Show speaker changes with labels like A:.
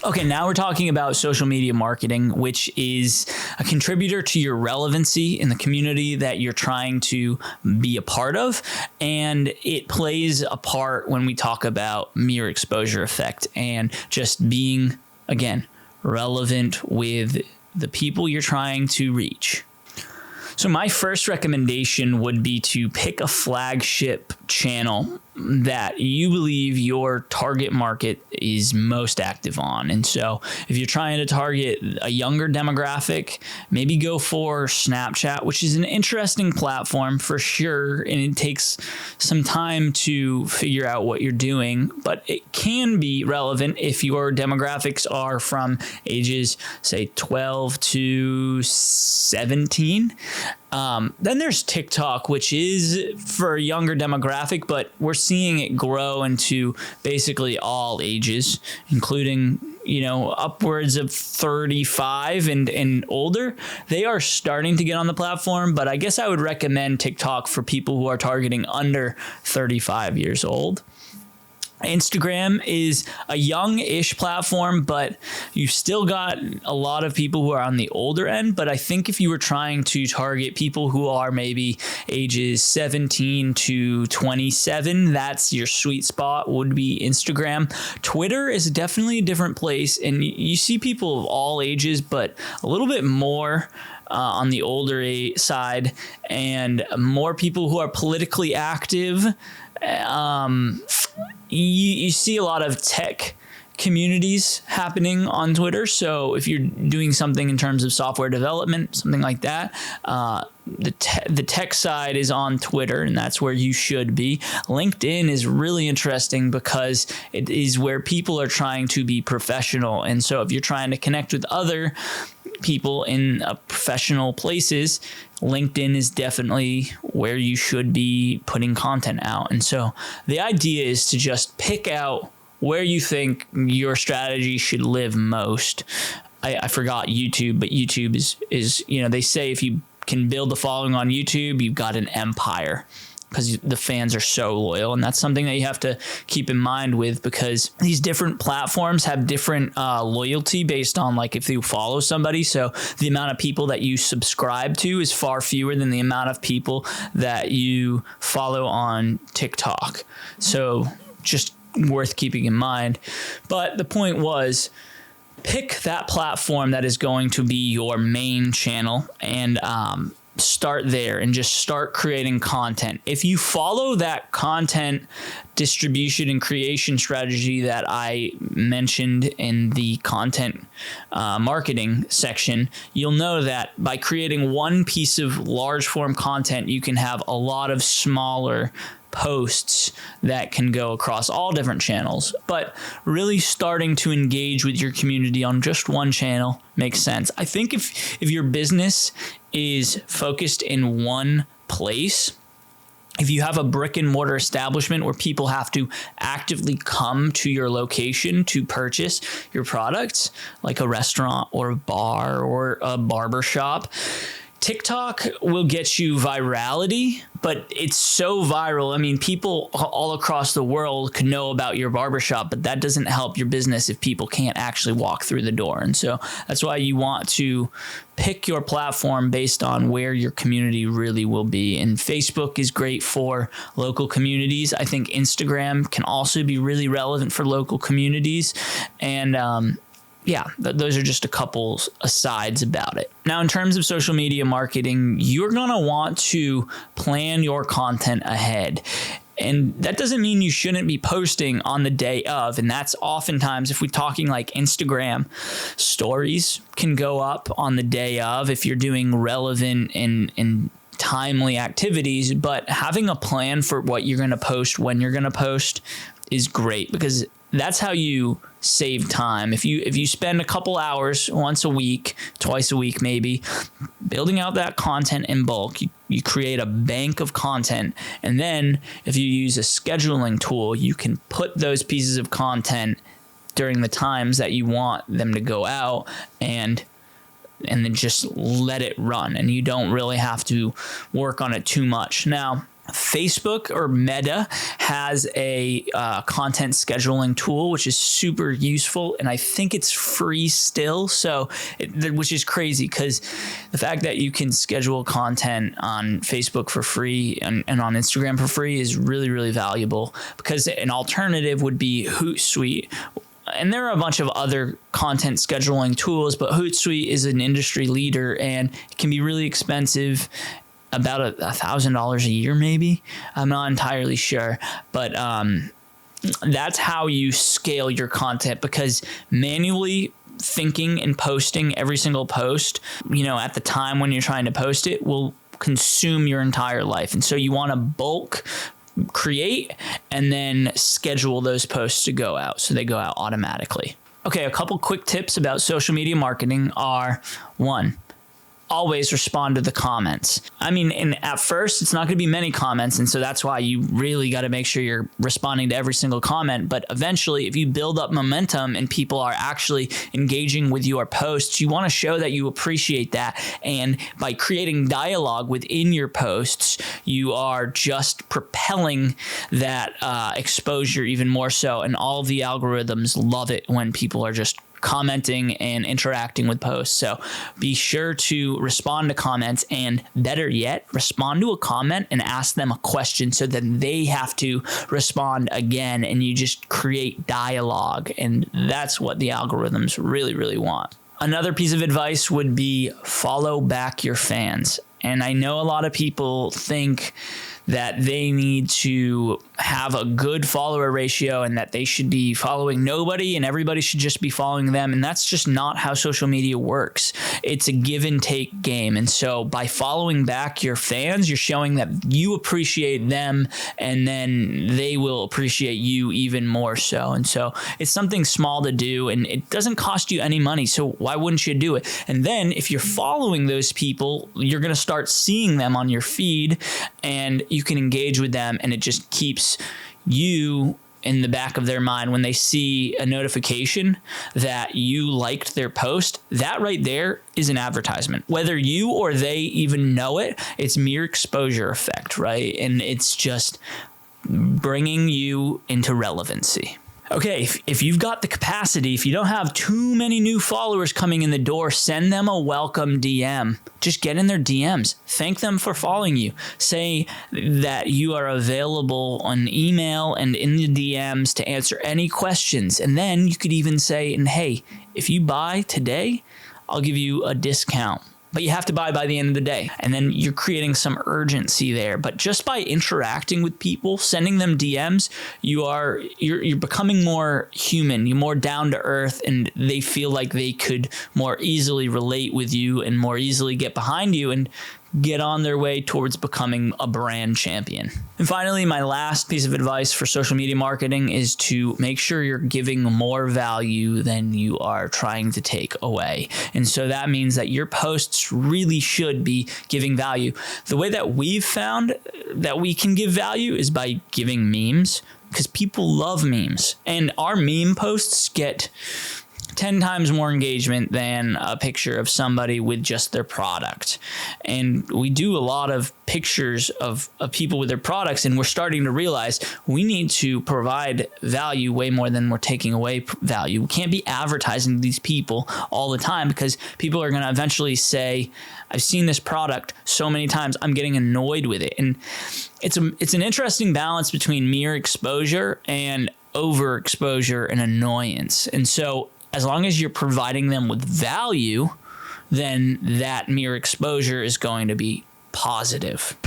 A: Okay, now we're talking about social media marketing, which is a contributor to your relevancy in the community that you're trying to be a part of. And it plays a part when we talk about mere exposure effect and just being, again, relevant with the people you're trying to reach. So my first recommendation would be to pick a flagship channel that you believe your target market is most active on. And so if you're trying to target a younger demographic, maybe go for Snapchat, which is an interesting platform for sure. And it takes some time to figure out what you're doing, but it can be relevant if your demographics are from ages, say, 12 to 17. Then there's TikTok, which is for a younger demographic, but we're seeing it grow into basically all ages, including, upwards of 35 and older. They are starting to get on the platform, but I guess I would recommend TikTok for people who are targeting under 35 years old. Instagram is a young-ish platform, but you've still got a lot of people who are on the older end. But I think if you were trying to target people who are maybe ages 17 to 27, that's your sweet spot, would be Instagram. Twitter is definitely a different place, and you see people of all ages, but a little bit more on the older side, and more people who are politically active. You see a lot of tech communities happening on Twitter. So if you're doing something in terms of software development, something like that, the tech side is on Twitter, and that's where you should be. LinkedIn is really interesting because it is where people are trying to be professional. And so if you're trying to connect with other people in professional places, LinkedIn is definitely where you should be putting content out. And so the idea is to just pick out where you think your strategy should live most. I forgot YouTube, but YouTube is they say if you can build a following on YouTube, you've got an empire, because the fans are so loyal. And that's something that you have to keep in mind with, because these different platforms have different loyalty based on like if you follow somebody. So the amount of people that you subscribe to is far fewer than the amount of people that you follow on TikTok. So just worth keeping in mind. But the point was, pick that platform that is going to be your main channel and start there and just start creating content. If you follow that content distribution and creation strategy that I mentioned in the content marketing section, you'll know that by creating one piece of large form content, you can have a lot of smaller posts that can go across all different channels. But really starting to engage with your community on just one channel makes sense. I think if your business is focused in one place, if you have a brick and mortar establishment where people have to actively come to your location to purchase your products, like a restaurant or a bar or a barber shop, TikTok will get you virality, but it's so viral. I mean, people all across the world could know about your barbershop, but that doesn't help your business if people can't actually walk through the door. And so that's why you want to pick your platform based on where your community really will be. And Facebook is great for local communities. I think Instagram can also be really relevant for local communities. And those are just a couple asides about it. Now, in terms of social media marketing, you're going to want to plan your content ahead. And that doesn't mean you shouldn't be posting on the day of. And that's oftentimes, if we're talking like Instagram, stories can go up on the day of if you're doing relevant and timely activities. But having a plan for what you're going to post, when you're going to post, is great, because that's how you save time. If you spend a couple hours once a week, twice a week maybe, building out that content in bulk, you create a bank of content. And then if you use a scheduling tool, you can put those pieces of content during the times that you want them to go out, and then just let it run. And you don't really have to work on it too much. Now, Facebook or Meta has a content scheduling tool, which is super useful, and I think it's free still. So, which is crazy because the fact that you can schedule content on Facebook for free and on Instagram for free is really, really valuable, because an alternative would be Hootsuite. And there are a bunch of other content scheduling tools, but Hootsuite is an industry leader and it can be really expensive. About $1,000 a year, maybe. I'm not entirely sure, but that's how you scale your content, because manually thinking and posting every single post, at the time when you're trying to post it, will consume your entire life. And so you want to bulk create and then schedule those posts to go out so they go out automatically. Okay, a couple quick tips about social media marketing are: 1, always respond to the comments. And at first it's not going to be many comments, and so that's why you really got to make sure you're responding to every single comment. But eventually, if you build up momentum and people are actually engaging with your posts, you want to show that you appreciate that. And by creating dialogue within your posts, you are just propelling that exposure even more so. And all of the algorithms love it when people are just commenting and interacting with posts. So be sure to respond to comments, and better yet, respond to a comment and ask them a question so that they have to respond again, and you just create dialogue. And that's what the algorithms really, really want. Another piece of advice would be follow back your fans. And I know a lot of people think that they need to have a good follower ratio and that they should be following nobody and everybody should just be following them. And that's just not how social media works. It's a give and take game. And so by following back your fans, you're showing that you appreciate them, and then they will appreciate you even more so. And so it's something small to do, and it doesn't cost you any money. So why wouldn't you do it? And then if you're following those people, you're going to start seeing them on your feed, and you can engage with them, and it just keeps you in the back of their mind when they see a notification that you liked their post. That right there is an advertisement. Whether you or they even know it, it's mere exposure effect, right? And it's just bringing you into relevancy. Okay, if you've got the capacity, if you don't have too many new followers coming in the door, send them a welcome DM. Just get in their DMs. Thank them for following you. Say that you are available on email and in the DMs to answer any questions. And then you could even say, and hey, if you buy today, I'll give you a discount. But you have to buy by the end of the day. And then you're creating some urgency there. But just by interacting with people, sending them DMs, you're becoming more human, you're more down to earth, and they feel like they could more easily relate with you and more easily get behind you and get on their way towards becoming a brand champion. And finally, my last piece of advice for social media marketing is to make sure you're giving more value than you are trying to take away. And so that means that your posts really should be giving value. The way that we've found that we can give value is by giving memes, because people love memes. And our meme posts get 10 times more engagement than a picture of somebody with just their product. And we do a lot of pictures of people with their products, and we're starting to realize we need to provide value way more than we're taking away value. We can't be advertising to these people all the time, because people are going to eventually say, I've seen this product so many times, I'm getting annoyed with it. And it's an interesting balance between mere exposure and overexposure and annoyance. And so as long as you're providing them with value, then that mere exposure is going to be positive.